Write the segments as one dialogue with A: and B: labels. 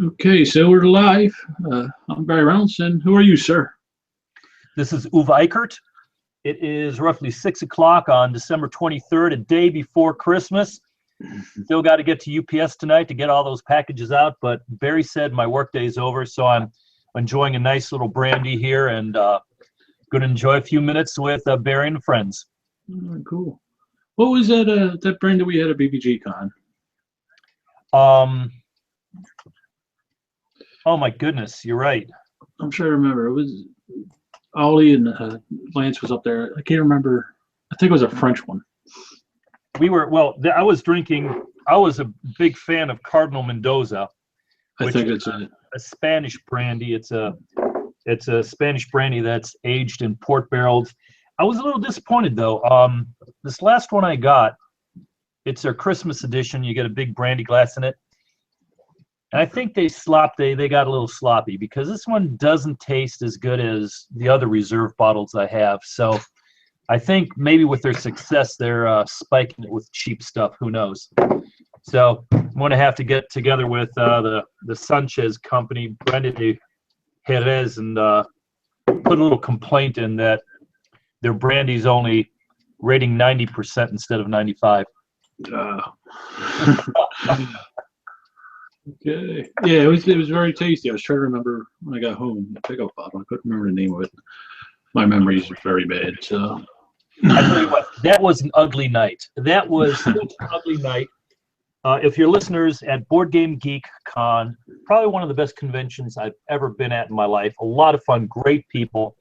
A: Okay, so we're live. I'm Barry Reynolds, and who are you, sir?
B: This is Uwe Eickert. It is roughly 6 o'clock on December 23rd, a day before Christmas. Still got to get to UPS tonight to get all those packages out, but Barry said my workday is over, so I'm enjoying a nice little brandy here and going to enjoy a few minutes with Barry and friends.
A: Cool. What was that brand that we had at BBG Con?
B: Oh my goodness, you're right.
A: I'm sure I remember. It was Ollie and Lance was up there. I can't remember. I think it was a French one.
B: I was a big fan of Cardinal Mendoza,
A: I
B: which
A: think
B: is
A: it's
B: a Spanish brandy. It's a Spanish brandy that's aged in port barrels. I was a little disappointed though. This last one I got, it's their Christmas edition. You get a big brandy glass in it. And I think they got a little sloppy because this one doesn't taste as good as the other reserve bottles I have. So I think maybe with their success, they're spiking it with cheap stuff. Who knows? So I'm going to have to get together with the Sanchez company, Brenda de Jerez, and put a little complaint in that their brandy's only rating 90% instead of 95.
A: Okay. Yeah, it was very tasty. I was trying to remember when I got home the pickup bottle. I couldn't remember the name of it. My memory is very bad. So
B: I tell you what, that was an ugly night. That was such an ugly night. If you're listeners at Board Game Geek Con, probably one of the best conventions I've ever been at in my life. A lot of fun, great people.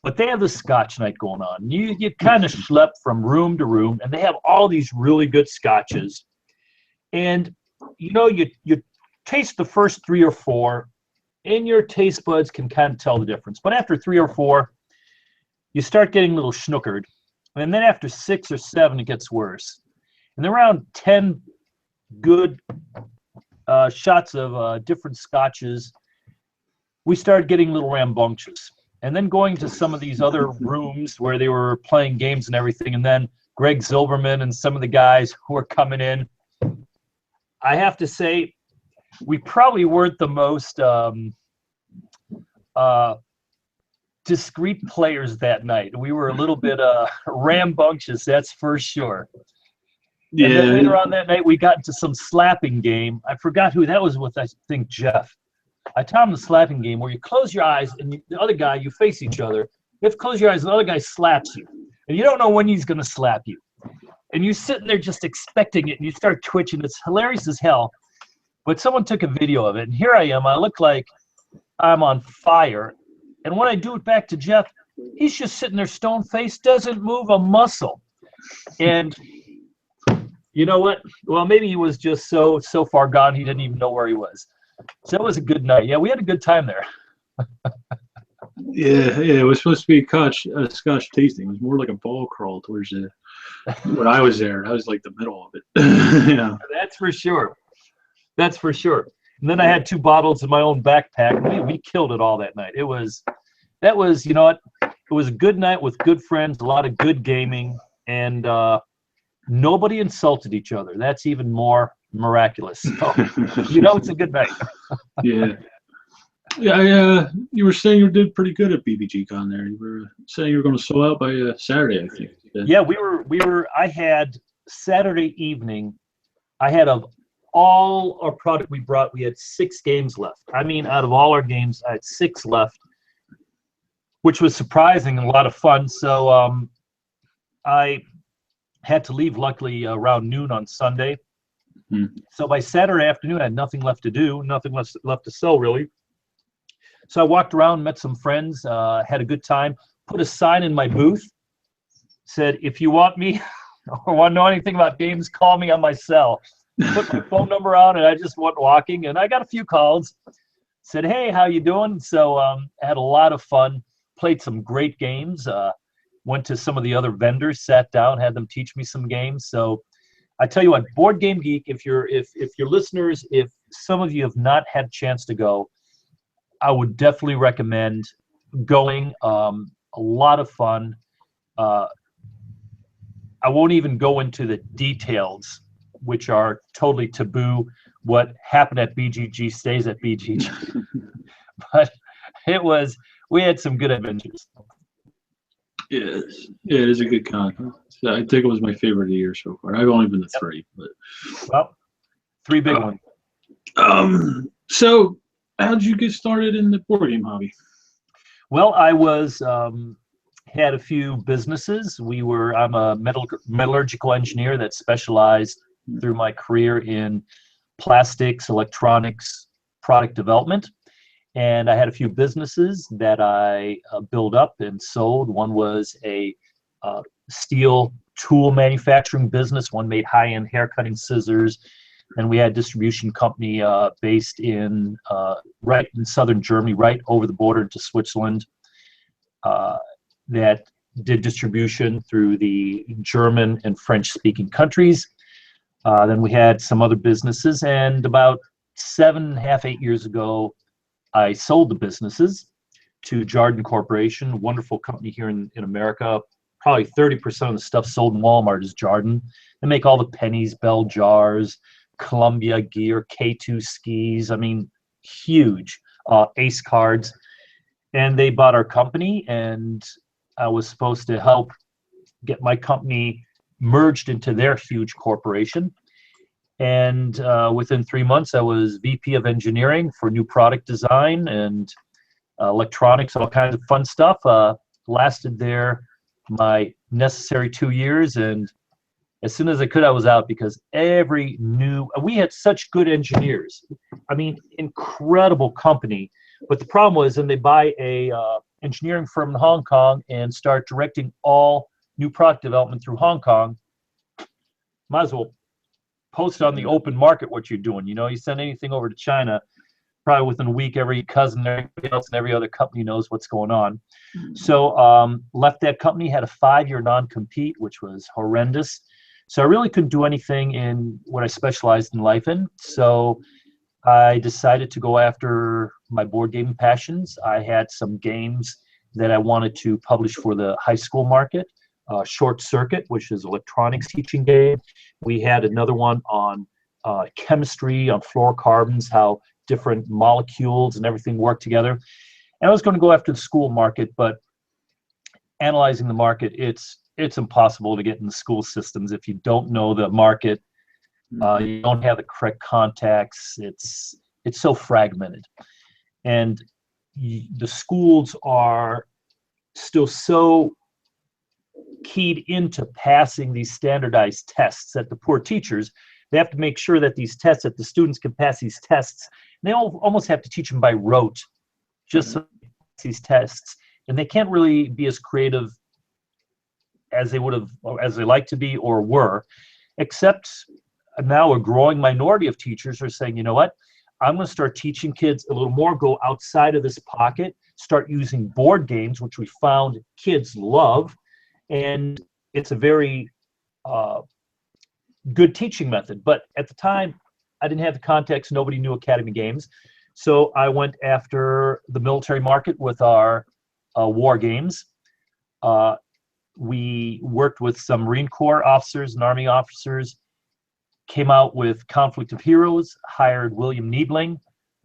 B: But they have the Scotch night going on. You kind of schlep from room to room, and they have all these really good Scotches. And you taste the first 3 or 4, and your taste buds can kind of tell the difference. But after 3 or 4, you start getting a little schnookered. And then after 6 or 7, it gets worse. And then around 10 good shots of different Scotches, we started getting a little rambunctious. And then going to some of these other rooms where they were playing games and everything, and then Greg Zilberman and some of the guys who were coming in, I have to say, we probably weren't the most discreet players that night. We were a little bit rambunctious, that's for sure.
A: yeah.
B: And then later on that night, we got into some slapping game. I forgot who that was with. I think Jeff. I taught him the slapping game where you close your eyes and the other guy, you face each other. You have to close your eyes and the other guy slaps you. And you don't know when he's going to slap you. And you're sitting there just expecting it, and you start twitching. It's hilarious as hell. But someone took a video of it, and here I am. I look like I'm on fire. And when I do it back to Jeff, he's just sitting there stone-faced, doesn't move a muscle. And you know what? Well, maybe he was just so far gone he didn't even know where he was. So it was a good night. Yeah, we had a good time there.
A: Yeah, it was supposed to be a Scotch tasting. It was more like a ball crawl towards when I was there. I was like the middle of it. Yeah.
B: That's for sure. That's for sure. And then I had 2 bottles in my own backpack. We killed it all that night. It was a good night with good friends, a lot of good gaming, and nobody insulted each other. That's even more miraculous. So, it's a good night.
A: Yeah. Yeah, you were saying you did pretty good at BBG Con there. You were saying you were going to sell out by Saturday, I think.
B: Yeah, we were. I had Saturday evening. I had of all our product we brought, we had 6 games left. I mean, out of all our games, I had 6 left, which was surprising and a lot of fun. So I had to leave, luckily, around noon on Sunday. So by Saturday afternoon, I had nothing left to do, nothing left to sell, really. So I walked around, met some friends, had a good time, put a sign in my booth, said, if you want me or want to know anything about games, call me on my cell. Put my phone number out, and I just went walking, and I got a few calls. Said, hey, how you doing? So I had a lot of fun, played some great games, went to some of the other vendors, sat down, had them teach me some games. So I tell you what, Board Game Geek, if your listeners, if some of you have not had a chance to go, I would definitely recommend going. A lot of fun. I won't even go into the details, which are totally taboo, what happened at BGG stays at BGG. But we had some good adventures.
A: Yes. Yeah, it is a good con. So I think it was my favorite of the year so far. I've only been to 3, but
B: Well, 3 big ones.
A: So how did you get started in the board game hobby?
B: Well, I was had a few businesses. I'm a metallurgical engineer that specialized through my career in plastics, electronics, product development. And I had a few businesses that I built up and sold. One was a steel tool manufacturing business. One made high-end hair cutting scissors. And we had a distribution company based in right in southern Germany, right over the border into Switzerland, that did distribution through the German and French-speaking countries. Then we had some other businesses, and about 7.5, 8 years ago, I sold the businesses to Jarden Corporation, a wonderful company here in America. Probably 30% of the stuff sold in Walmart is Jarden. They make all the pennies, bell jars, Columbia gear, K2 skis. I mean, huge. Ace cards. And they bought our company, and I was supposed to help get my company merged into their huge corporation. And within 3 months, I was VP of engineering for new product design and electronics, all kinds of fun stuff. Lasted there my necessary 2 years, and as soon as I could, I was out, because we had such good engineers. I mean, incredible company. But the problem was, and they buy a engineering firm in Hong Kong and start directing all new product development through Hong Kong. Might as well post on the open market what you're doing. You send anything over to China, probably within a week, every cousin, everybody else, and every other company knows what's going on. So left that company, had a 5-year non-compete, which was horrendous. So I really couldn't do anything in what I specialized in life in. So I decided to go after my board gaming passions. I had some games that I wanted to publish for the high school market. Short Circuit, which is electronics teaching game. We had another one on chemistry, on fluorocarbons, how different molecules and everything work together. And I was going to go after the school market, but analyzing the market, it's impossible to get in the school systems if you don't know the market. You don't have the correct contacts. It's so fragmented, and the schools are still so keyed into passing these standardized tests that the poor teachers, they have to make sure that these tests, that the students can pass these tests. And they almost have to teach them by rote, just so they pass these tests, and they can't really be as creative as they would have, or as they like to be or were, except now a growing minority of teachers are saying, you know what, I'm going to start teaching kids a little more, go outside of this pocket, start using board games, which we found kids love, and it's a very good teaching method. But at the time, I didn't have the context. Nobody knew Academy Games. So I went after the military market with our war games. We worked with some Marine Corps officers and Army officers, came out with Conflict of Heroes, hired William Niebling,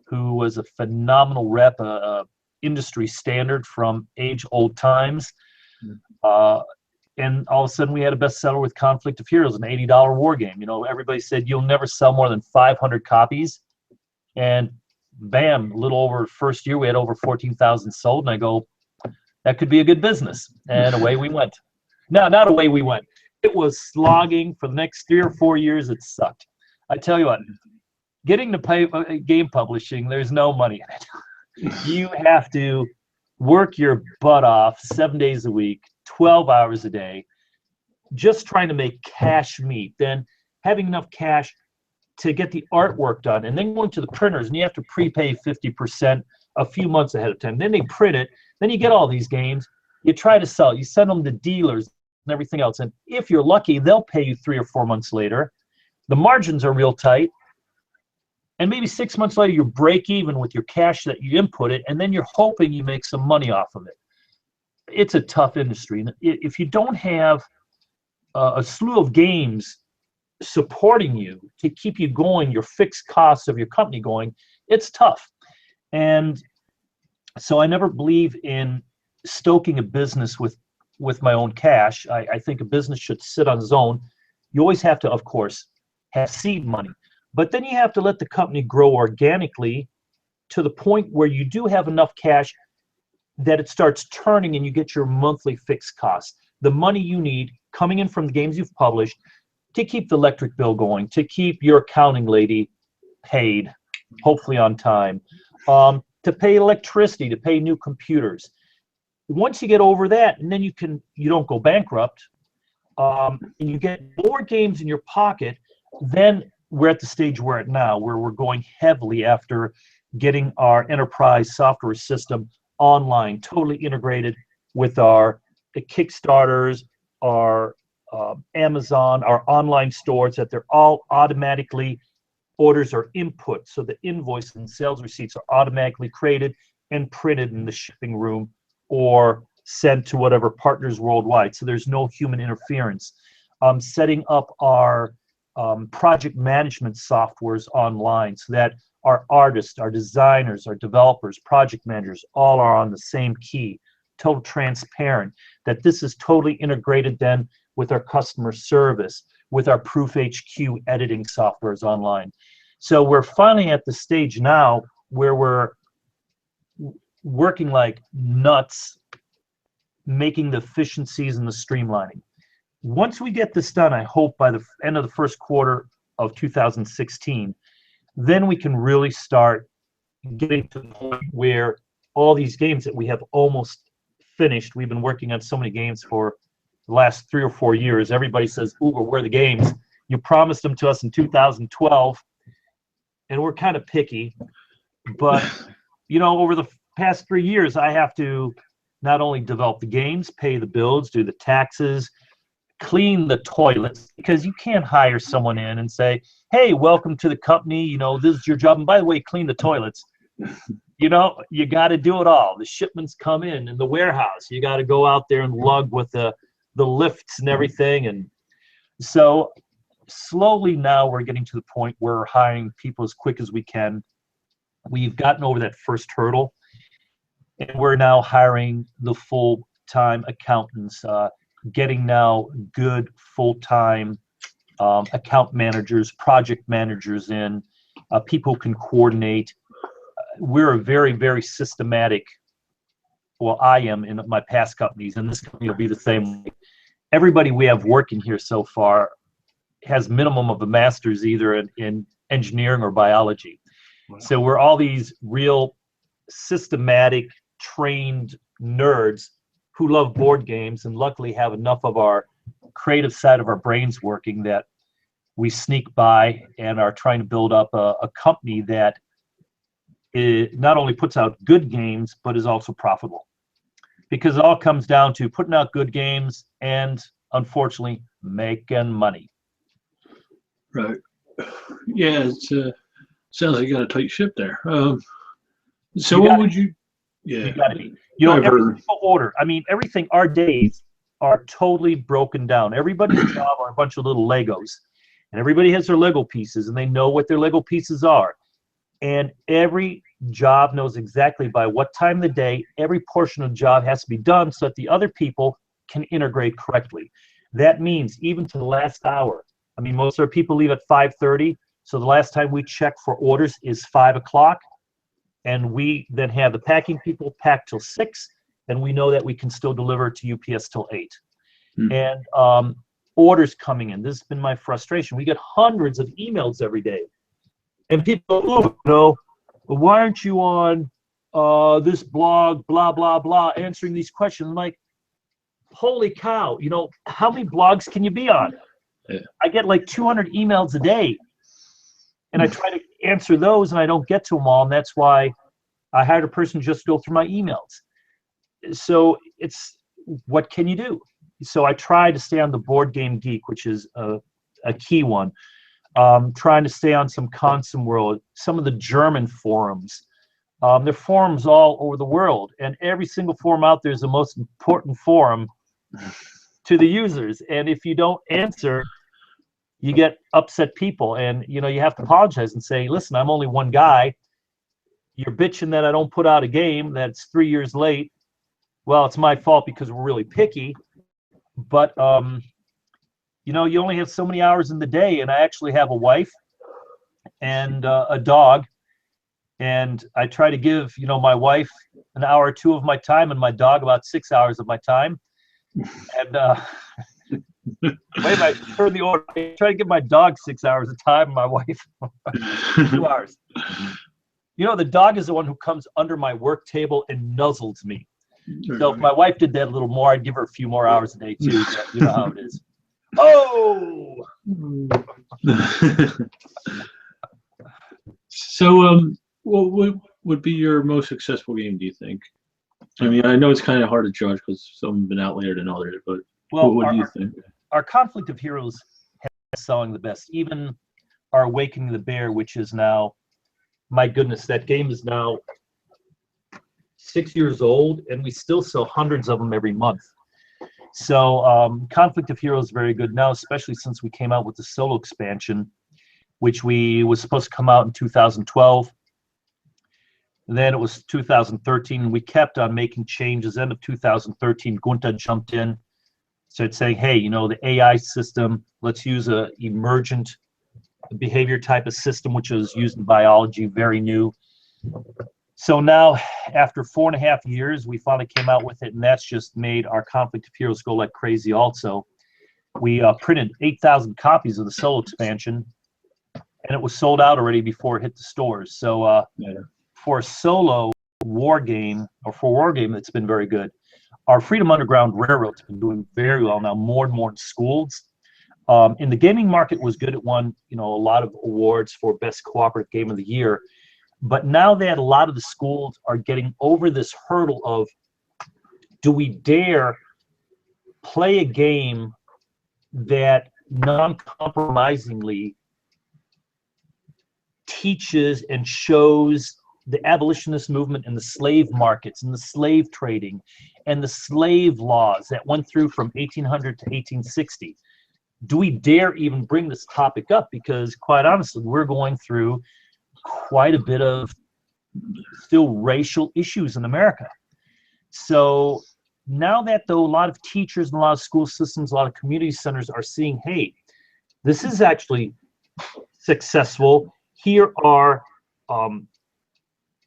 B: who was a phenomenal rep, industry standard from age-old times. And all of a sudden, we had a bestseller with Conflict of Heroes, an $80 war game. Everybody said, you'll never sell more than 500 copies. And bam, a little over first year, we had over 14,000 sold. And I go, that could be a good business. And away we went. No, not away we went. It was slogging for the next 3 or 4 years. It sucked. I tell you what, getting to pay game publishing, there's no money in it. You have to work your butt off 7 days a week, 12 hours a day, just trying to make cash meet. Then having enough cash to get the artwork done, and then going to the printers, and you have to prepay 50% a few months ahead of time. Then they print it. Then you get all these games. You try to sell it. You send them to dealers and everything else. And if you're lucky, they'll pay you 3 or 4 months later. The margins are real tight. And maybe 6 months later, you break even with your cash that you input it, and then you're hoping you make some money off of it. It's a tough industry. If you don't have a slew of games supporting you, to keep you going, your fixed costs of your company going, it's tough. And so I never believe in stoking a business with my own cash. I think a business should sit on its own. You always have to, of course, have seed money, but then you have to let the company grow organically to the point where you do have enough cash that it starts turning and you get your monthly fixed costs. The money you need coming in from the games you've published to keep the electric bill going, to keep your accounting lady paid, hopefully on time, to pay electricity, to pay new computers. Once you get over that, and then you don't go bankrupt, and you get more games in your pocket, then we're at the stage we're at now, where we're going heavily after getting our enterprise software system online, totally integrated with our Kickstarters, our Amazon, our online stores, that they're all automatically, orders are input, so the invoice and sales receipts are automatically created and printed in the shipping room or sent to whatever partners worldwide, so there's no human interference. Setting up our project management softwares online so that our artists, our designers, our developers, project managers, all are on the same key, total transparent, that this is totally integrated then with our customer service, with our Proof HQ editing softwares online. So we're finally at the stage now where we're working like nuts, making the efficiencies and the streamlining. Once we get this done, I hope by the end of the first quarter of 2016, then we can really start getting to the point where all these games that we have almost finished, we've been working on so many games for the last 3 or 4 years. Everybody says, Uwe, where are the games? You promised them to us in 2012, and we're kind of picky. But, you know, over the past 3 years, I have to not only develop the games, pay the bills, do the taxes, clean the toilets, because you can't hire someone in and say, hey, welcome to the company, you know, this is your job, and by the way, clean the toilets. You know, you got to do it all. The shipments come in the warehouse. You got to go out there and lug with the lifts and everything. And so slowly now we're getting to the point where we're hiring people as quick as we can. We've gotten over that first hurdle, and we're now hiring the full-time accountants, getting now good full-time account managers, project managers in, people who can coordinate. We're a very, very systematic, well, I am in my past companies, and this company will be the same way. Everybody we have working here so far has minimum of a master's either in engineering or biology. Wow. So we're all these real systematic, trained nerds who love board games and luckily have enough of our creative side of our brains working that we sneak by and are trying to build up a company that not only puts out good games, but is also profitable. Because it all comes down to putting out good games and, unfortunately, making money.
A: Right. Yeah, it sounds like you got a tight ship there. So what would you... Yeah.
B: You got to be. You know, every single order. I mean, everything, our days are totally broken down. Everybody's job are a bunch of little Legos. And everybody has their Lego pieces, and they know what their Lego pieces are. And every job knows exactly by what time of the day every portion of the job has to be done so that the other people can integrate correctly. That means even to the last hour. I mean, most of our people leave at 5:30, so the last time we check for orders is 5 o'clock. And we then have the packing people pack till 6, and we know that we can still deliver to UPS till 8. And orders coming in. This has been my frustration. We get hundreds of emails every day. And people, oh, you know, why aren't you on this blog, blah, blah, blah, answering these questions? I'm like, holy cow, you know, how many blogs can you be on? Yeah. I get like 200 emails a day. And I try to answer those, and I don't get to them all, and that's why I hired a person just to go through my emails. So it's, what can you do? So I try to stay on the Board Game Geek, which is a key one. Trying to stay on some Consum World, some of the German forums. There are forums all over the world, and every single forum out there is the most important forum to the users. And if you don't answer, you get upset people, and you have to apologize and say, listen, I'm only one guy. You're bitching that I don't put out a game that's 3 years late. Well, it's my fault because we're really picky. But you only have so many hours in the day, and I actually have a wife and a dog, and I try to give my wife an hour or two of my time, and my dog about 6 hours of my time. And wait a minute, turn the order. I try to give my dog 6 hours of time, and my wife 2 hours. The dog is the one who comes under my work table and nuzzles me. So if my wife did that a little more, I'd give her a few more hours a day too. But you know how it is. Oh.
A: So, what would be your most successful game, do you think? I mean, I know it's kind of hard to judge because some have been out later than others, but what do you think?
B: Our Conflict of Heroes has selling the best. Even our Awakening the Bear, which is now, my goodness, that game is now 6 years old, and we still sell hundreds of them every month. So Conflict of Heroes is very good now, especially since we came out with the solo expansion, which was supposed to come out in 2012. And then it was 2013, and we kept on making changes. End of 2013, Gunta jumped in, started saying, hey, the AI system, let's use a emergent behavior type of system, which is used in biology, very new. So now, after 4.5 years, we finally came out with it, and that's just made our Conflict of Heroes go like crazy also. We printed 8,000 copies of the solo expansion, and it was sold out already before it hit the stores. So for a solo war game, it's been very good. Our Freedom Underground Railroad's been doing very well now, more and more in schools. In the gaming market, was good. It won a lot of awards for Best Cooperative Game of the Year. But now that a lot of the schools are getting over this hurdle of, do we dare play a game that non-compromisingly teaches and shows the abolitionist movement and the slave markets and the slave trading and the slave laws that went through from 1800 to 1860? Do we dare even bring this topic up? Because quite honestly, we're going through quite a bit of still racial issues in America. So now that though a lot of teachers and a lot of school systems, a lot of community centers are seeing, hey, this is actually successful. Here are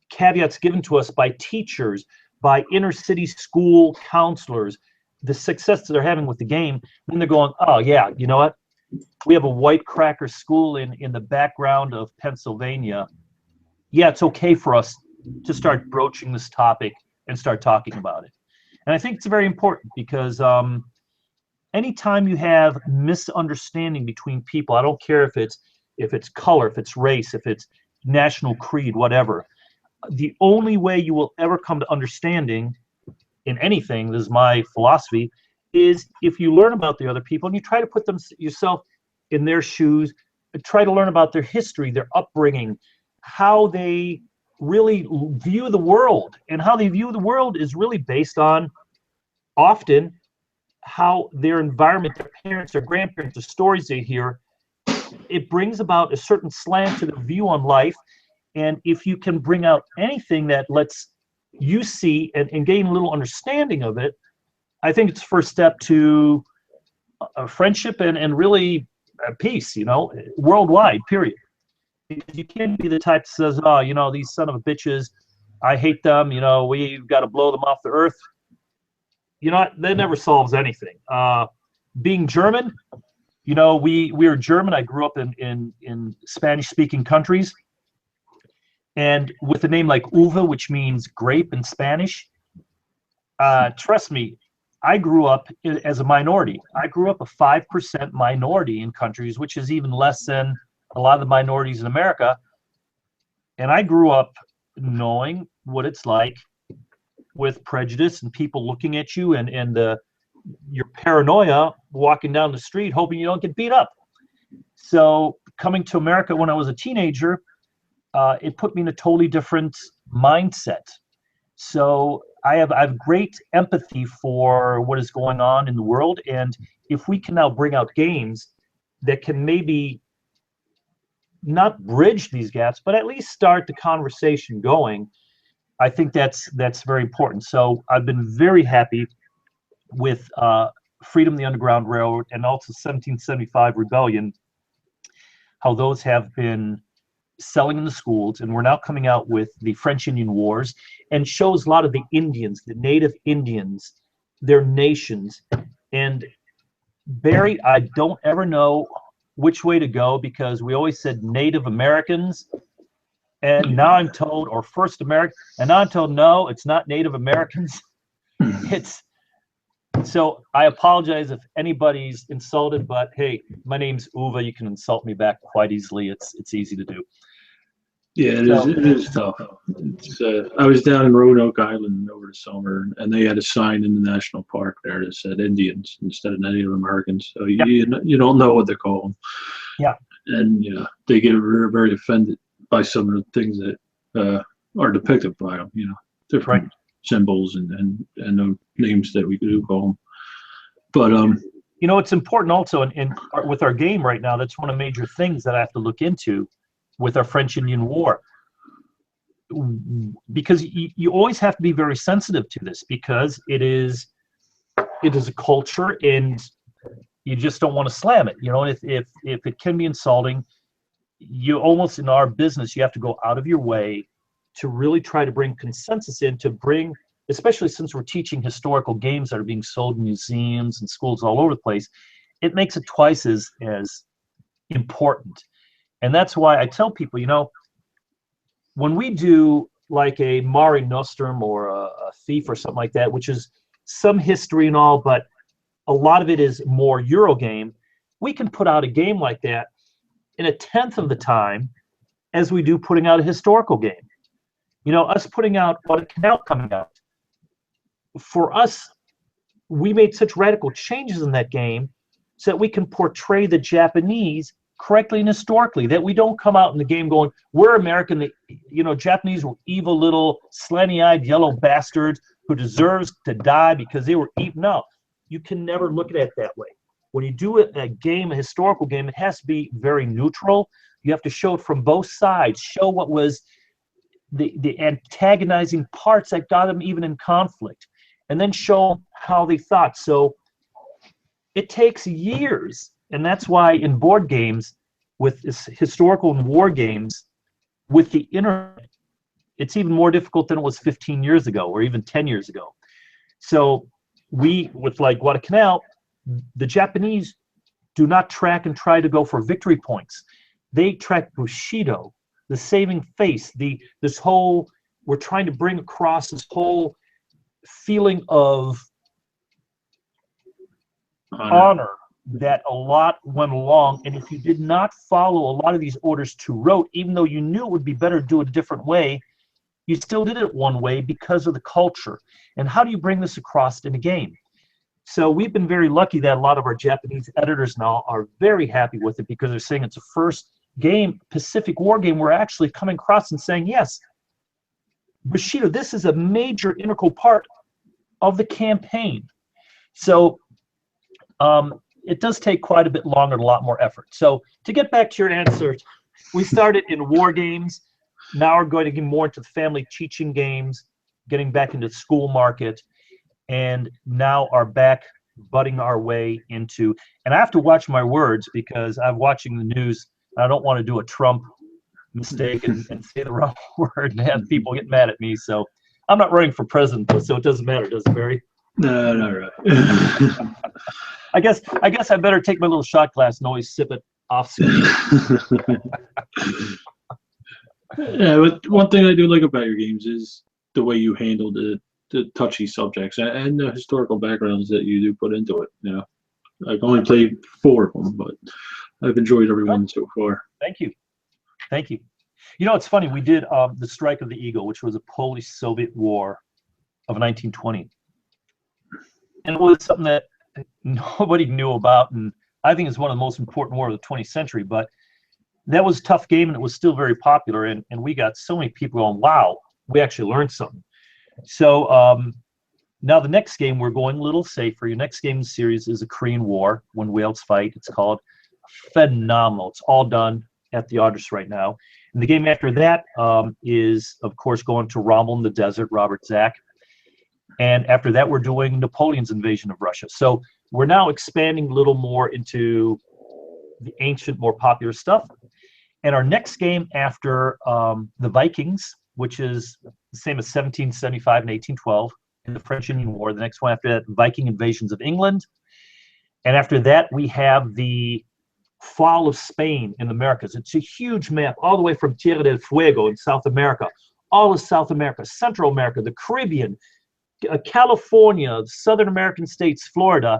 B: caveats given to us by teachers, by inner city school counselors, the success that they're having with the game. Then they're going, oh yeah, you know what? We have a white cracker school in the background of Pennsylvania. Yeah, it's okay for us to start broaching this topic and start talking about it. And I think it's very important because anytime you have misunderstanding between people, I don't care if it's color, if it's race, if it's national creed, whatever, the only way you will ever come to understanding in anything, this is my philosophy, is if you learn about the other people and you try to put yourself in their shoes, try to learn about their history, their upbringing, how they really view the world. And how they view the world is really based on often how their environment, their parents, their grandparents, the stories they hear. It brings about a certain slant to the view on life. And if you can bring out anything that lets you see and gain a little understanding of it, I think it's the first step to a friendship and really peace, worldwide, period. Because you can't be the type that says, oh, these son of a bitches, I hate them, we've got to blow them off the earth. That never solves anything. Being German, we are German. I grew up in Spanish-speaking countries. And with a name like Uwe, which means grape in Spanish, trust me, I grew up as a minority. I grew up a 5% minority in countries, which is even less than a lot of the minorities in America. And I grew up knowing what it's like with prejudice and people looking at you and your paranoia walking down the street hoping you don't get beat up. So coming to America when I was a teenager, it put me in a totally different mindset. So I have great empathy for what is going on in the world. And if we can now bring out games that can maybe not bridge these gaps, but at least start the conversation going, I think that's very important. So I've been very happy with Freedom, the Underground Railroad, and also 1775 Rebellion, how those have been selling in the schools, and we're now coming out with the French Indian Wars, and shows a lot of the Indians, the native Indians, their nations. And Barry, I don't ever know which way to go, because we always said Native Americans, and now I'm told, or First American, and now I'm told, no, it's not Native Americans. It's, so I apologize if anybody's insulted, but hey, my name's Uwe. You can insult me back quite easily. It's easy to do.
A: Yeah, it is tough. I was down in Roanoke Island over the summer, and they had a sign in the national park there that said Indians instead of Native Americans. So you don't know what they call them.
B: Yeah. And
A: they get very, very offended by some of the things that are depicted by them. Different symbols and the names that we do call them. But
B: it's important also, and with our game right now, that's one of the major things that I have to look into with our French Indian War, because you always have to be very sensitive to this, because it is a culture, and you just don't want to slam it. And if it can be insulting, you almost, in our business, you have to go out of your way to really try to bring consensus in, to bring, especially since we're teaching historical games that are being sold in museums and schools all over the place, it makes it twice as important. And that's why I tell people, when we do like a Mare Nostrum or a Thief or something like that, which is some history and all, but a lot of it is more Eurogame, we can put out a game like that in 1/10 of the time as we do putting out a historical game. Us putting out Guadalcanal coming out, for us, we made such radical changes in that game so that we can portray the Japanese correctly and historically, that we don't come out in the game going, we're American, Japanese were evil little slanty-eyed yellow bastards who deserves to die because they were evil. No, you can never look at it that way. When you do a game, a historical game, it has to be very neutral. You have to show it from both sides, show what was the antagonizing parts that got them even in conflict, and then show how they thought. So it takes years. And that's why in board games, with historical and war games, with the internet, it's even more difficult than it was 15 years ago or even 10 years ago. So with like Guadalcanal, the Japanese do not track and try to go for victory points. They track Bushido, the saving face, this whole, we're trying to bring across this whole feeling of honor that a lot went along. And if you did not follow a lot of these orders to rote, even though you knew it would be better to do it a different way, you still did it one way because of the culture. And how do you bring this across in a game? So we've been very lucky that a lot of our Japanese editors now are very happy with it, because they're saying it's a first game, Pacific War game, we're actually coming across and saying, yes, Bushido, this is a major integral part of the campaign. So it does take quite a bit longer and a lot more effort. So to get back to your answer, we started in war games. Now we're going to get more into the family teaching games, getting back into the school market, and now are back butting our way into, and I have to watch my words because I'm watching the news. I don't want to do a Trump mistake and say the wrong word and have people get mad at me. So I'm not running for president, so it doesn't matter, does it, Barry?
A: No, not really.
B: I guess I better take my little shot glass and always sip it off screen.
A: Yeah, but one thing I do like about your games is the way you handle the touchy subjects and the historical backgrounds that you do put into it. I've only played 4 of them, but I've enjoyed every one so far.
B: Thank you. It's funny. We did the Strike of the Eagle, which was a Polish-Soviet war of 1920. And it was something that nobody knew about, and I think it's one of the most important wars of the 20th century. But that was a tough game, and it was still very popular, and we got so many people going, wow, we actually learned something. So now the next game, we're going a little safer. Your next game in the series is a Korean War, When Whales Fight. It's called phenomenal. It's all done at the artist right now. And the game after that is, of course, going to Rommel in the Desert, Robert Zach. And after that, we're doing Napoleon's invasion of Russia. So we're now expanding a little more into the ancient, more popular stuff. And our next game after the Vikings, which is the same as 1775 and 1812 in the French Indian War. The next one after that, Viking invasions of England. And after that, we have the fall of Spain in the Americas. It's a huge map all the way from Tierra del Fuego in South America, all of South America, Central America, the Caribbean, California, Southern American states, Florida.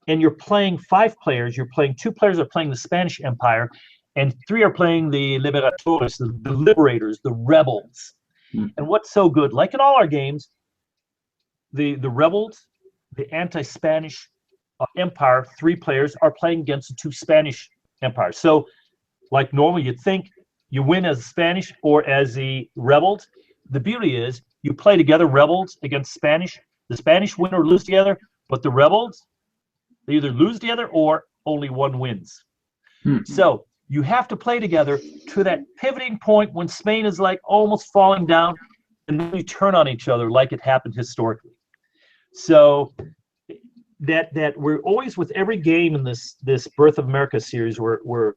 B: And you're playing 5 players. You're playing 2 players are playing the Spanish Empire, and 3 are playing the Liberatores, the liberators, the rebels. And what's so good, like in all our games, the rebels, the anti-Spanish empire, 3 players are playing against the 2 Spanish empires. So like normally you'd think you win as Spanish or as the rebels. The beauty is you play together, rebels against Spanish. The Spanish win or lose together, but the rebels, they either lose together or only one wins. So you have to play together to that pivoting point when Spain is like almost falling down, and then you turn on each other like it happened historically. So that we're always, with every game in this Birth of America series, we're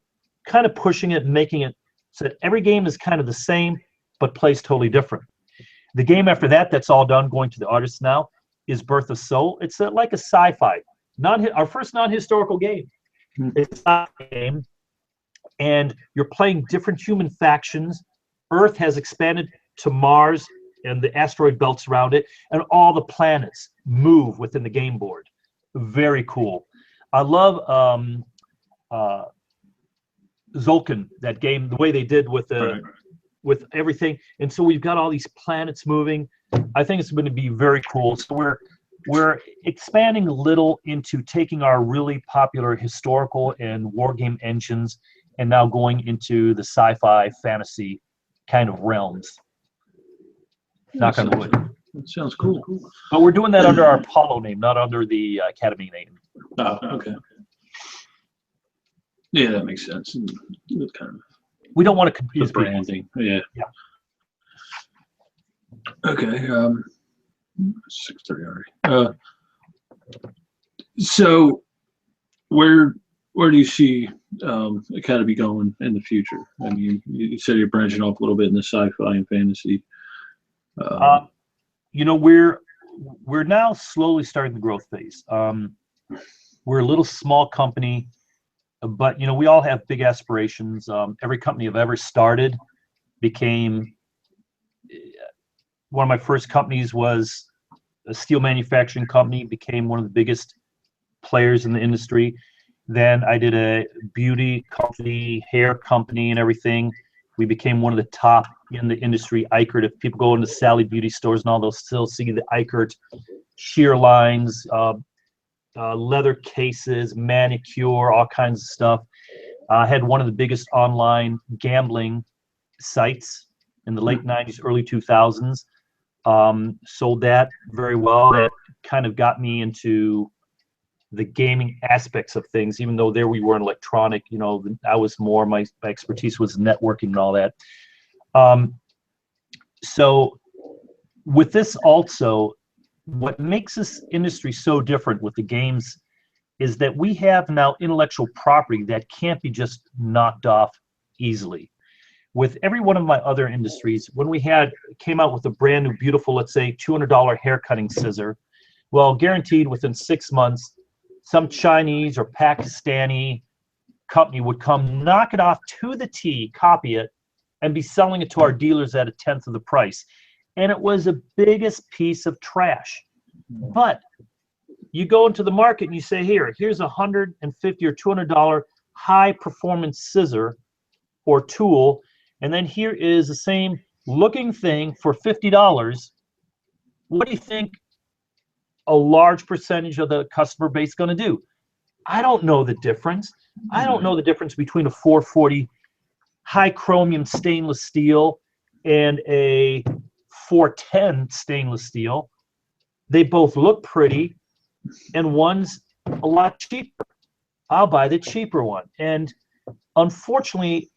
B: kind of pushing it and making it so that every game is kind of the same but plays totally different. The game after that, that's all done, going to the artists now, is Birth of Soul. It's like a sci-fi, our first non-historical game. It's a sci-fi game, and you're playing different human factions. Earth has expanded to Mars and the asteroid belts around it, and all the planets move within the game board. Very cool. I love Zolkin, that game, the way they did with the with everything. And so we've got all these planets moving. I think it's going to be very cool. So we're expanding a little into taking our really popular historical and war game engines and now going into the sci-fi fantasy kind of realms. Knock on wood.
A: That sounds cool.
B: But we're doing that under our Apollo name, not under the Academy name.
A: Oh, okay. Yeah, that makes sense. That kind of
B: we don't want to confuse
A: the branding. Yeah. Okay. 6:30 already. So, where do you see Academy going in the future? I mean, you said you're branching off a little bit in the sci-fi and fantasy.
B: You know, we're now slowly starting the growth phase. We're a little small company, but you know, we all have big aspirations. Every company I've ever started became one of my first companies was a steel manufacturing company, became one of the biggest players in the industry. Then I did a beauty company, hair company and everything. We became one of the top in the industry. Eickert, if people go into Sally beauty stores and all, they'll still see the Eickert sheer lines, leather cases, manicure, all kinds of stuff. I had one of the biggest online gambling sites in the late 90s, early 2000s. Sold that very well. That kind of got me into the gaming aspects of things, even though there we were in electronic, you know, I was more, my expertise was networking and all that. So with this also, what makes this industry so different with the games is that we have now intellectual property that can't be just knocked off easily. With every one of my other industries, when we came out with a brand new, beautiful, let's say $200 hair cutting scissor, well, guaranteed within 6 months, some Chinese or Pakistani company would come, knock it off to the T, copy it, and be selling it to our dealers at 1/10 of the price. And it was the biggest piece of trash. But you go into the market and you say, here's a $150 or $200 high performance scissor or tool, and then here is the same looking thing for $50. What do you think a large percentage of the customer base is going to do? I don't know the difference. I don't know the difference between a 440 high chromium stainless steel and a 410 stainless steel. They both look pretty, and one's a lot cheaper. I'll buy the cheaper one. And unfortunately,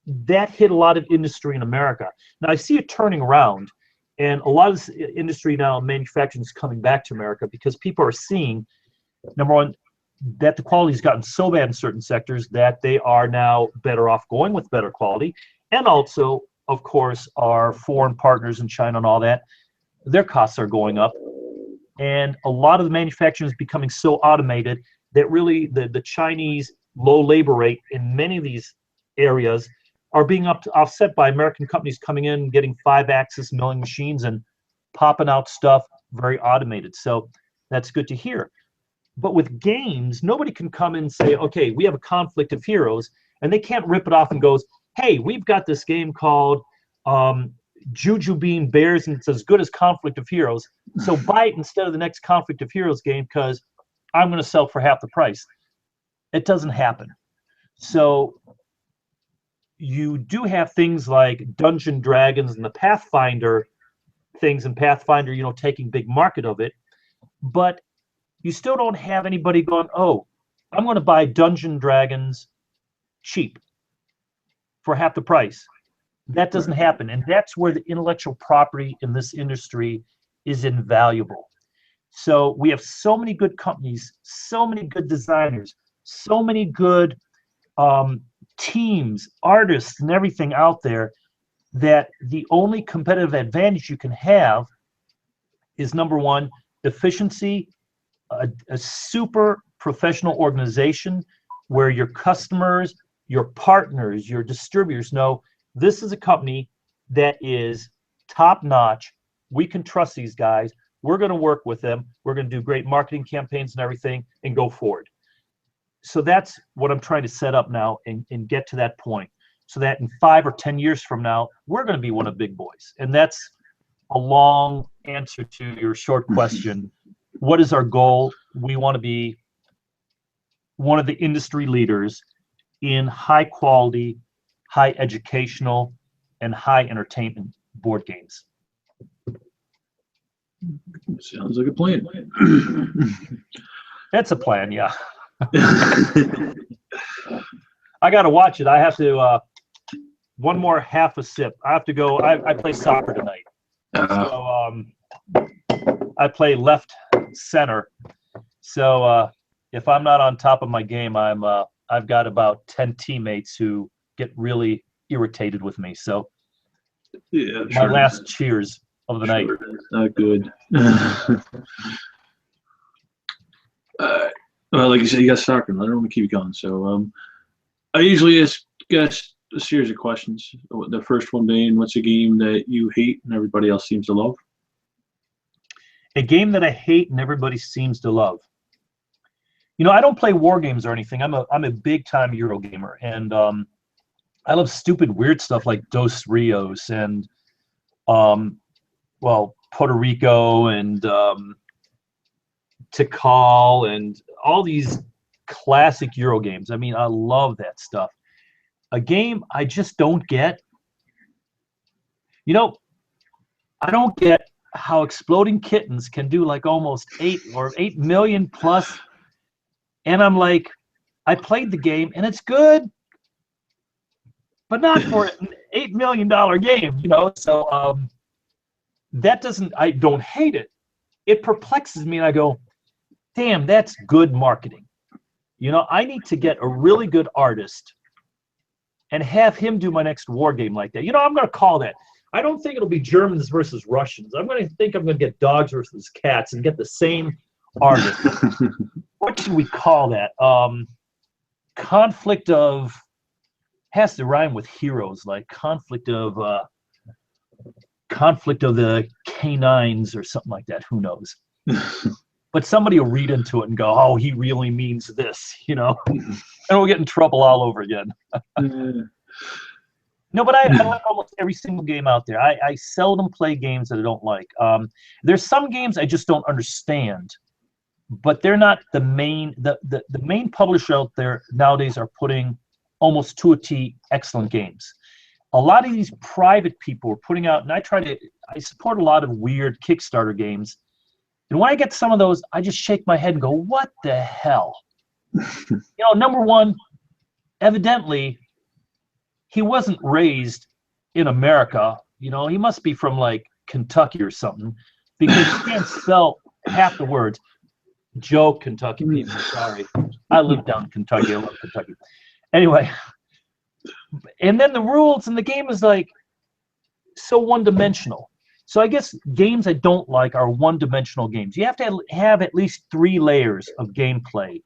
B: that hit a lot of industry in America. Now I see it turning around, and a lot of this industry now, manufacturing, is coming back to America because people are seeing, number one, that the quality has gotten so bad in certain sectors that they are now better off going with better quality. And also, of course, our foreign partners in China and all that, their costs are going up. And a lot of the manufacturing is becoming so automated that really the Chinese low labor rate in many of these areas are being offset by American companies coming in, getting 5-axis milling machines and popping out stuff very automated. So that's good to hear. But with games, nobody can come in and say, okay, we have a conflict of heroes, and they can't rip it off and goes, hey, we've got this game called Juju Bean Bears, and it's as good as Conflict of Heroes. So buy it instead of the next Conflict of Heroes game because I'm going to sell for half the price. It doesn't happen. So you do have things like Dungeon Dragons and the Pathfinder things, and Pathfinder, you know, taking big market of it. But you still don't have anybody going, oh, I'm going to buy Dungeon Dragons cheap for half the price. That doesn't happen. And that's where the intellectual property in this industry is invaluable. So we have so many good companies, so many good designers, so many good teams, artists, and everything out there, that the only competitive advantage you can have is, number one, efficiency, a super professional organization where your customers, your partners, your distributors know this is a company that is top notch. We can trust these guys. We're going to work with them. We're going to do great marketing campaigns and everything and go forward. So that's what I'm trying to set up now and get to that point, so that in 5 or 10 years from now, we're going to be one of the big boys. And that's a long answer to your short question. What is our goal? We want to be one of the industry leaders in high quality, high educational, and high entertainment board games.
A: Sounds like a plan.
B: That's a plan, yeah. I got to watch it. I have to, one more half a sip. I have to go. I play soccer tonight. So I play left center. So if I'm not on top of my game, I've got about 10 teammates who get really irritated with me. So yeah, my last cheers of the night.
A: Not good. Well, like you said, you got soccer. I don't want to keep going. So I usually ask guests a series of questions. The first one being, what's a game that you hate and everybody else seems to love?
B: A game that I hate and everybody seems to love. You know, I don't play war games or anything. I'm a big time Euro gamer, and I love stupid weird stuff like Dos Rios and well, Puerto Rico and Tikal and all these classic Euro games. I mean, I love that stuff. A game I just don't get. You know, I don't get how Exploding Kittens can do like almost 8 million plus. And I'm like, I played the game and it's good, but not for an $8 million game, you know? So that doesn't, I don't hate it. It perplexes me and I go, damn, that's good marketing. You know, I need to get a really good artist and have him do my next war game like that. You know, I'm going to call that. I don't think it'll be Germans versus Russians. I'm going to get dogs versus cats and get the same artist. What should we call that? Conflict of, has to rhyme with heroes, like conflict of the canines or something like that. Who knows? But somebody will read into it and go, oh, he really means this, you know? And we'll get in trouble all over again. No, but I like almost every single game out there. I seldom play games that I don't like. There's some games I just don't understand, but they're not the main. The main publisher out there nowadays are putting almost to a T excellent games. A lot of these private people are putting out, and I support a lot of weird Kickstarter games. And when I get some of those, I just shake my head and go, what the hell? Number one, evidently, he wasn't raised in America. He must be from like Kentucky or something, because he can't spell half the words. Joke, Kentucky people. Sorry, I live down in Kentucky. I love Kentucky. Anyway, and then the rules in the game is like so one-dimensional. So I guess games I don't like are one-dimensional games. You have to have at least 3 layers of gameplay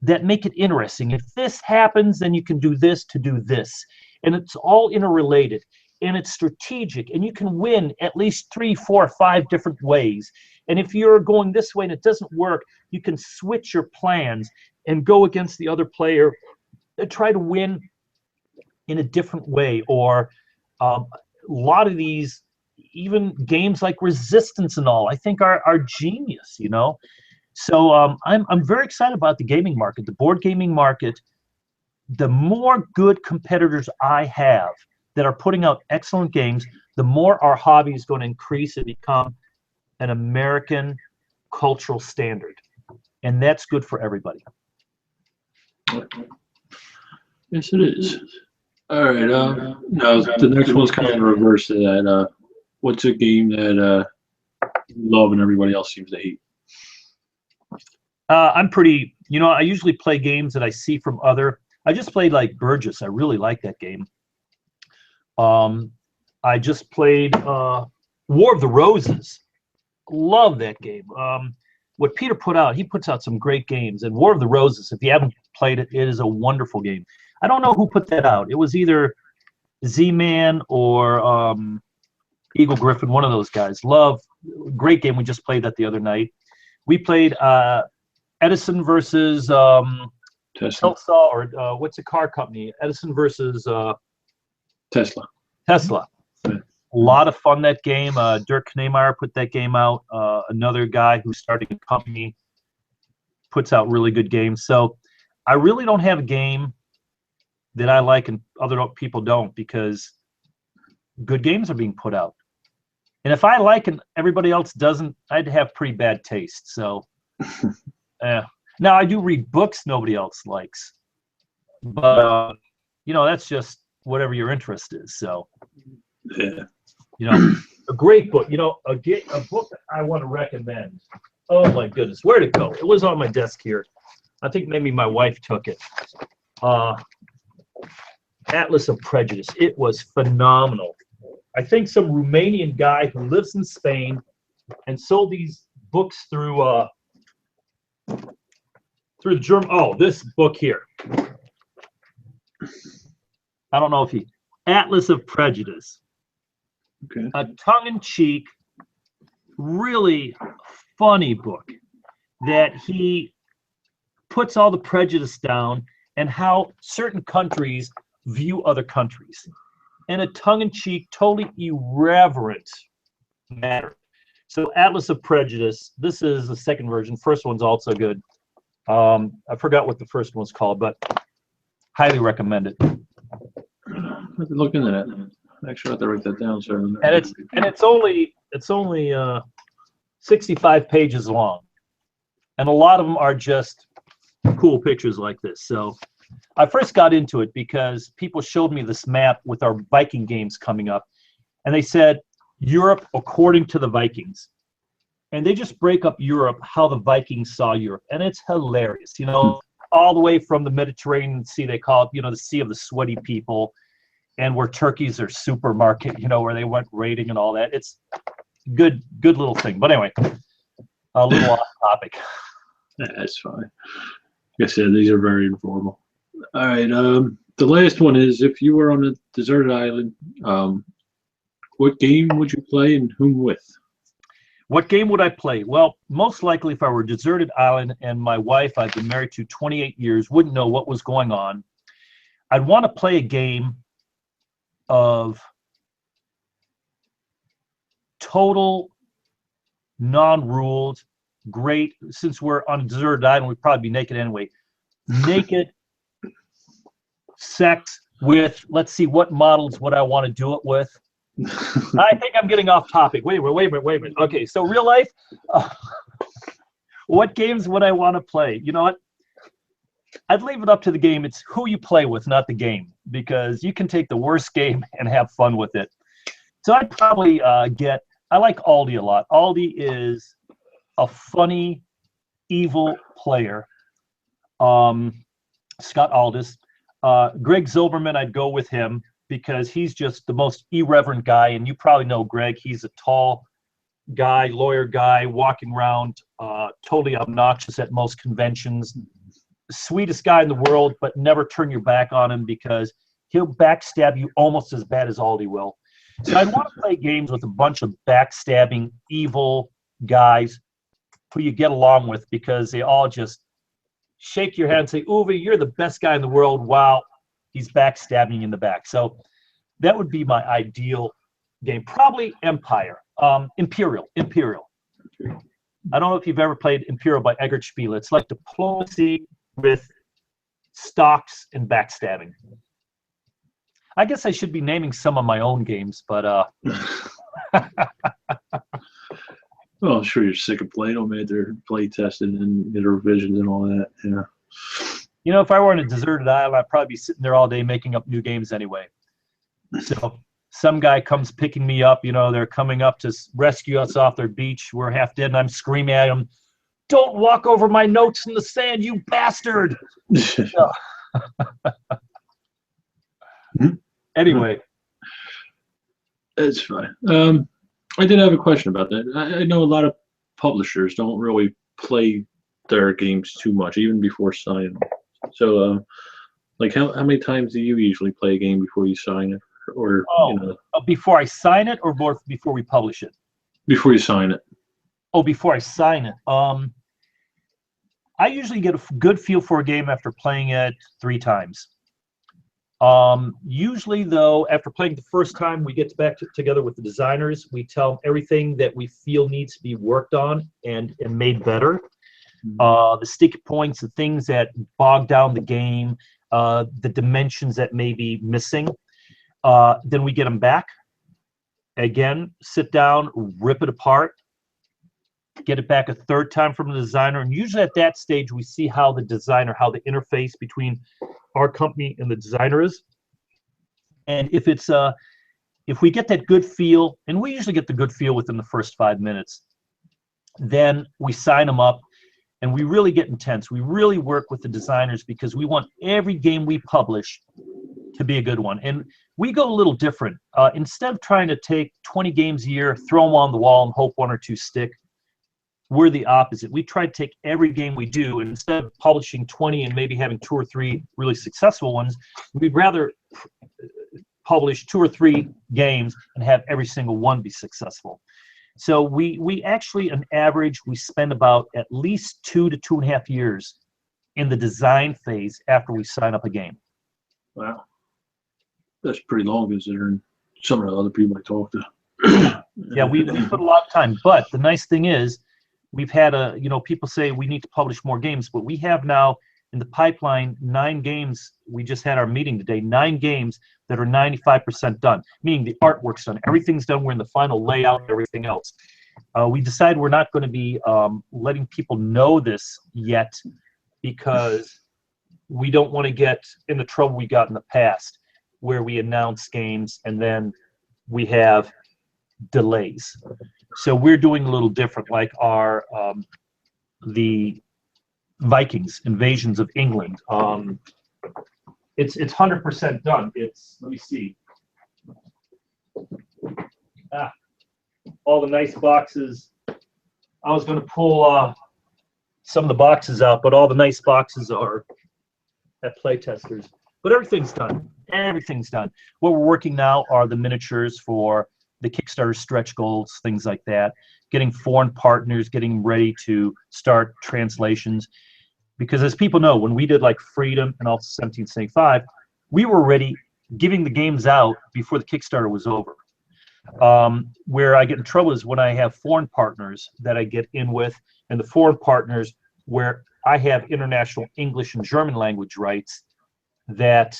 B: that make it interesting. If this happens, then you can do this to do this. And it's all interrelated. And it's strategic. And you can win at least 3, 4, 5 different ways. And if you're going this way and it doesn't work, you can switch your plans and go against the other player and try to win in a different way. Or a lot of these, even games like Resistance and all, I think are genius, So I'm very excited about the gaming market, the board gaming market. The more good competitors I have that are putting out excellent games, the more our hobby is going to increase and become an American cultural standard. And that's good for everybody.
A: Yes, it is. All right. Now, the next one's kind of in reverse to that. What's a game that you love and everybody else seems to hate?
B: I'm pretty, I usually play games that I see from other. I just played like Burgess. I really like that game. I just played War of the Roses. Love that game. What Peter put out, he puts out some great games. And War of the Roses, if you haven't played it, it is a wonderful game. I don't know who put that out. It was either Z-Man or Eagle Griffin, one of those guys. Great game. We just played that the other night. We played Edison versus Tesla, or what's the car company? Edison versus
A: Tesla.
B: A lot of fun, that game. Dirk Knemeyer put that game out. Another guy who's starting a company puts out really good games. So I really don't have a game that I like and other people don't, because good games are being put out. And if I like and everybody else doesn't, I'd have pretty bad taste. So, now I do read books nobody else likes, but that's just whatever your interest is. So,
A: yeah,
B: a great book. A book that I want to recommend. Oh my goodness, where'd it go? It was on my desk here. I think maybe my wife took it. Atlas of Prejudice. It was phenomenal. I think some Romanian guy who lives in Spain and sold these books through the German. Oh, this book here. I don't know if Atlas of Prejudice.
A: Okay.
B: A tongue-in-cheek, really funny book that he puts all the prejudice down and how certain countries view other countries in a tongue-in-cheek, totally irreverent manner. So Atlas of Prejudice, this is the second version. First one's also good. I forgot what the first one's called, but highly recommend it.
A: I've been looking at it. Actually, I have to write that down, sir.
B: And it's only 65 pages long, and a lot of them are just cool pictures like this. So I first got into it because people showed me this map with our Viking games coming up, and they said Europe according to the Vikings, and they just break up Europe, how the Vikings saw Europe, and it's hilarious. All the way from the Mediterranean Sea, they call it, the Sea of the Sweaty People, and where Turkey's their supermarket, where they went raiding and all that. It's good little thing. But anyway, a little off topic.
A: That's fine. Like I said, these are very informal. All right. The last one is, if you were on a deserted island, what game would you play and whom with?
B: What game would I play? Well, most likely if I were a deserted island and my wife I've been married to 28 years wouldn't know what was going on, I'd want to play a game of total non-ruled, great, since we're on a deserted island, we'd probably be naked anyway. Naked sex with, let's see, what models would I want to do it with? I think I'm getting off topic. Wait a minute. Okay, so real life, what games would I want to play? You know what? I'd leave it up to the game. It's who you play with, not the game, because you can take the worst game and have fun with it. So I'd probably I like Aldi a lot. Aldi is a funny, evil player. Scott Aldis. Greg Zilberman, I'd go with him because he's just the most irreverent guy, and you probably know Greg. He's a tall guy, lawyer guy, walking around totally obnoxious at most conventions. Sweetest guy in the world, but never turn your back on him because he'll backstab you almost as bad as Aldi will. So I'd want to play games with a bunch of backstabbing, evil guys who you get along with because they all just shake your hand and say, Uwe, you're the best guy in the world. Wow, he's backstabbing you in the back. So that would be my ideal game. Probably Empire. Imperial. I don't know if you've ever played Imperial by Eggert Spiele. It's like diplomacy with stocks and backstabbing. I guess I should be naming some of my own games, but
A: well, I'm sure you're sick of playing them. They're play tested and the revisions and all that. Yeah.
B: You know, if I were on a deserted island, I'd probably be sitting there all day making up new games anyway. So some guy comes picking me up. You know, they're coming up to rescue us off their beach. We're half dead, and I'm screaming at them, "Don't walk over my notes in the sand, you bastard!" Anyway.
A: It's fine. I did have a question about that. I know a lot of publishers don't really play their games too much, even before signing them. So, like, how many times do you usually play a game before you sign it? Or
B: before I sign it, or before we publish it?
A: Before you sign it.
B: Oh, before I sign it. I usually get a good feel for a game after playing it 3 times. Usually, though, after playing the first time, we get back together with the designers. We tell them everything that we feel needs to be worked on and made better. The sticky points, the things that bog down the game, the dimensions that may be missing. Then we get them back. Again, sit down, rip it apart, get it back a 3rd time from the designer. And usually at that stage, we see how the interface between our company and the designer is. And if it's if we get that good feel, and we usually get the good feel within the first 5 minutes, then we sign them up and we really get intense. We really work with the designers because we want every game we publish to be a good one. And we go a little different. Instead of trying to take 20 games a year, throw them on the wall and hope 1 or 2 stick, we're the opposite. We try to take every game we do, and instead of publishing 20 and maybe having 2 or 3 really successful ones, we'd rather publish 2 or 3 games and have every single one be successful. So we actually, on average, we spend about at least 2 to 2.5 years in the design phase after we sign up a game.
A: Wow. That's pretty long considering some of the other people I talk to.
B: Yeah, we put a lot of time. But the nice thing is, we've had people say we need to publish more games, but we have now in the pipeline 9 games. We just had our meeting today, 9 games that are 95% done, meaning the artwork's done, everything's done. We're in the final layout, everything else. We decided we're not going to be letting people know this yet because we don't want to get in the trouble we got in the past where we announce games and then we have delays. So we're doing a little different, like our the Vikings, Invasions of England. It's 100% done. Let me see. All the nice boxes. I was going to pull some of the boxes out, but all the nice boxes are at playtesters. But everything's done. Everything's done. What we're working now are the miniatures for the Kickstarter stretch goals, things like that, getting foreign partners, getting ready to start translations. Because as people know, when we did like Freedom and also 1775, we were already giving the games out before the Kickstarter was over. Where I get in trouble is when I have foreign partners that I get in with, and the foreign partners where I have international English and German language rights, that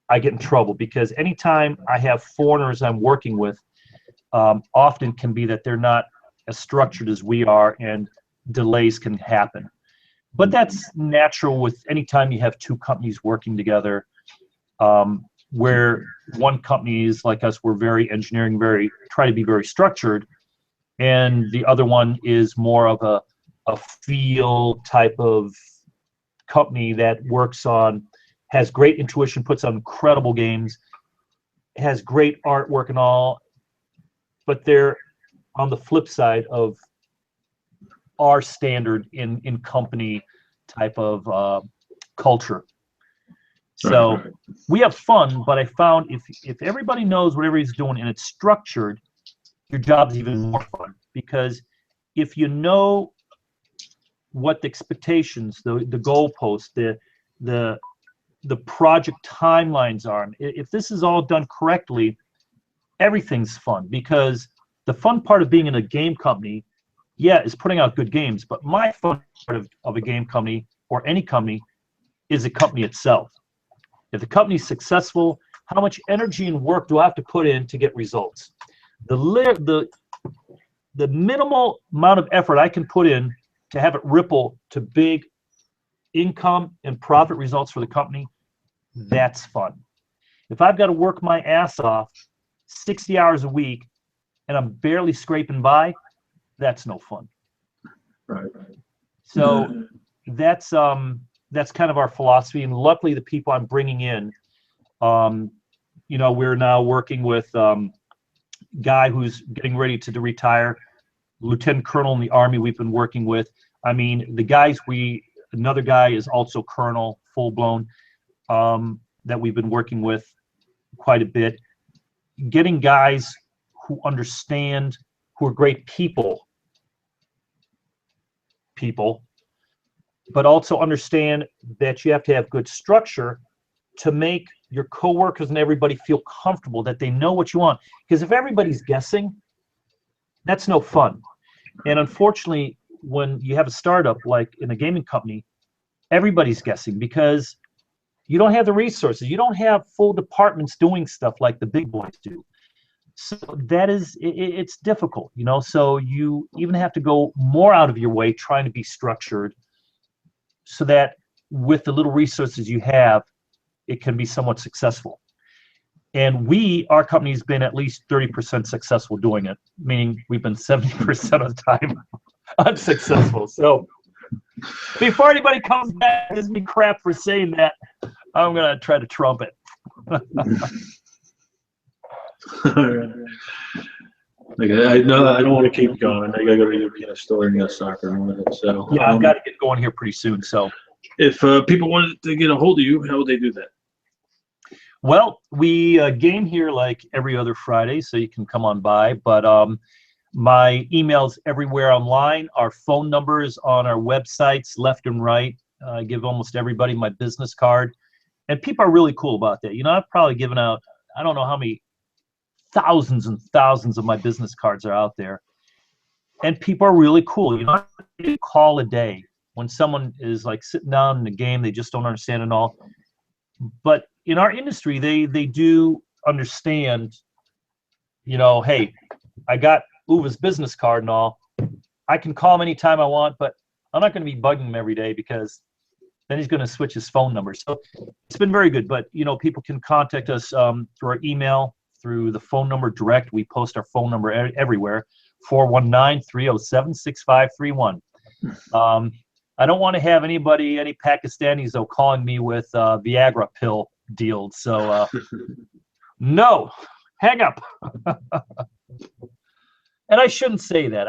B: I get in trouble because anytime I have foreigners I'm working with, often can be that they're not as structured as we are and delays can happen. But that's natural with any time you have two companies working together, where one company is like us, we're very engineering, try to be very structured, and the other one is more of a feel type of company that has great intuition, puts on incredible games, has great artwork and all, but they're on the flip side of our standard in company type of culture. So we have fun, but I found if everybody knows what everybody's doing and it's structured, your job's even more fun, because if you know what the expectations, the goalposts, the project timelines are, if this is all done correctly, everything's fun. Because the fun part of being in a game company, is putting out good games, but my fun part of a game company or any company is the company itself. If the company's successful, how much energy and work do I have to put in to get results? The minimal amount of effort I can put in to have it ripple to big income and profit results for the company, that's fun. If I've got to work my ass off 60 hours a week and I'm barely scraping by, that's no fun.
A: Right.
B: So that's kind of our philosophy, and luckily the people I'm bringing in, we're now working with guy who's getting ready to retire, lieutenant colonel in the Army we've been working with. I mean, another guy is also colonel, full blown, that we've been working with quite a bit. Getting guys who understand, who are great people, but also understand that you have to have good structure to make your coworkers and everybody feel comfortable, that they know what you want. Because if everybody's guessing, that's no fun. And unfortunately, when you have a startup like in a gaming company, everybody's guessing because you don't have the resources. You don't have full departments doing stuff like the big boys do. So it's difficult, so you even have to go more out of your way trying to be structured so that with the little resources you have, it can be somewhat successful. And our company's been at least 30% successful doing it, meaning we've been 70% of the time unsuccessful. So before anybody comes back and gives me crap for saying that, I'm going to try to trump it.
A: Like, I know I don't want to keep going. I gotta go to the European store and get soccer in a minute. So
B: yeah, I've got to get going here pretty soon. So
A: if people wanted to get a hold of you, how would they do that?
B: Well, we game here like every other Friday, so you can come on by. But my email's everywhere online. Our phone numbers on our websites, left and right. I give almost everybody my business card, and people are really cool about that. I've probably given out, I don't know how many thousands and thousands of my business cards are out there, and people are really cool. I call a day when someone is like sitting down in a game they just don't understand and all. But in our industry, they do understand. Hey, I got Uwe's business card and all. I can call him anytime I want, but I'm not going to be bugging him every day because then he's going to switch his phone number. So it's been very good. But people can contact us through our email, through the phone number direct. We post our phone number everywhere, 419-307-6531. I don't want to have any Pakistanis, though, calling me with Viagra pill deals. So, no, hang up. And I shouldn't say that.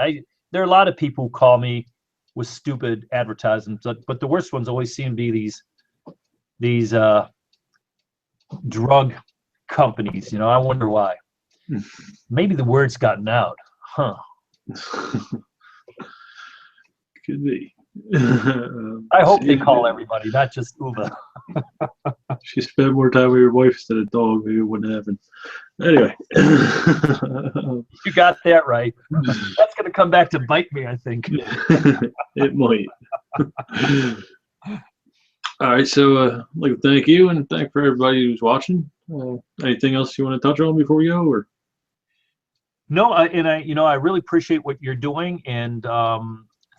B: There are a lot of people who call me with stupid advertisements, but the worst ones always seem to be these drug companies. I wonder why. Maybe the word's gotten out, huh?
A: Could be.
B: I hope they call everybody, not just Uwe.
A: She spent more time with your wife instead of dog. Maybe it wouldn't happen. Anyway.
B: You got that right. That's going to come back to bite me, I think.
A: It might. All right, so I'd like to thank you and thank for everybody who's watching. Anything else you want to touch on before we go? Or?
B: No, I really appreciate what you're doing, and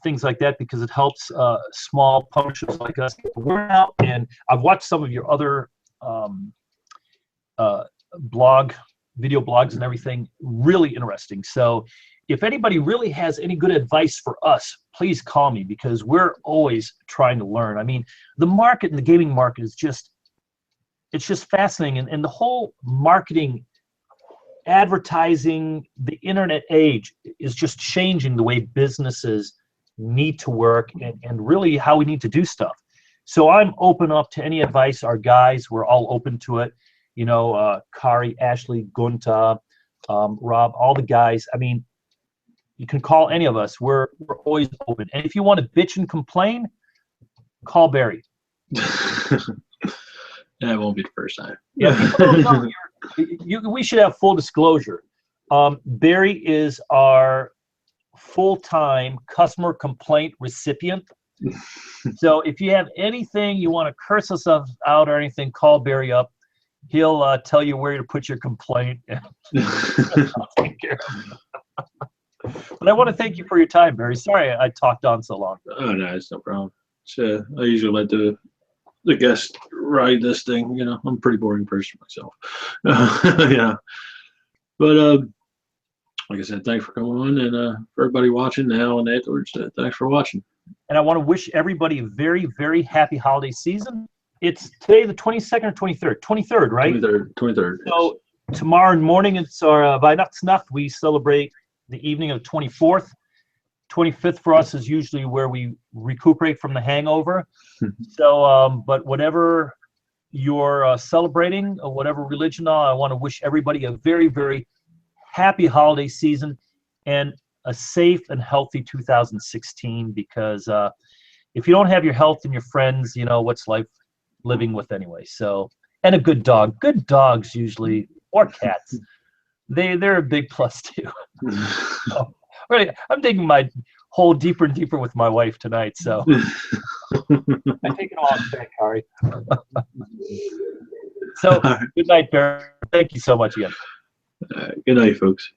B: things like that, because it helps small publishers like us get the word out. And I've watched some of your other video blogs and everything, really interesting. So if anybody really has any good advice for us, please call me, because we're always trying to learn. I mean, the market and the gaming market is just, it's just fascinating. And the whole marketing, advertising, the internet age is just changing the way businesses need to work, and really how we need to do stuff. So I'm open up to any advice. Our guys, we're all open to it. You know, Kari, Ashley, Gunta, Rob, all the guys. I mean, you can call any of us. We're always open. And if you want to bitch and complain, call Barry.
A: That won't be the first time.
B: Yeah, people don't know we should have full disclosure. Barry is our full-time customer complaint recipient. So if you have anything you want to curse us out or anything, call Barry up. He'll tell you where to put your complaint. I'll take care of it. But I want to thank you for your time, Barry. Sorry I talked on so long.
A: Oh, no, it's no problem. So I usually let the guest ride this thing. You know, I'm a pretty boring person myself. Yeah. But like I said, thanks for coming on, and for everybody watching now and afterwards, thanks for watching.
B: And I want to wish everybody a very, very happy holiday season. It's today the 22nd or 23rd? 23rd, right?
A: 23rd.
B: So tomorrow morning, it's our Weihnachtsnacht. We celebrate the evening of the 24th. 25th for us is usually where we recuperate from the hangover. So, but whatever you're celebrating, or whatever religion, I want to wish everybody a very, very happy holiday season and a safe and healthy 2016. Because if you don't have your health and your friends, you know, what's life living with anyway? So, and a good dog. Good dogs usually, or cats, they're a big plus too. So, really, I'm digging my hole deeper and deeper with my wife tonight. So I take it all back, Kari. So good night, Barry. Thank you so much again.
A: Good night, folks.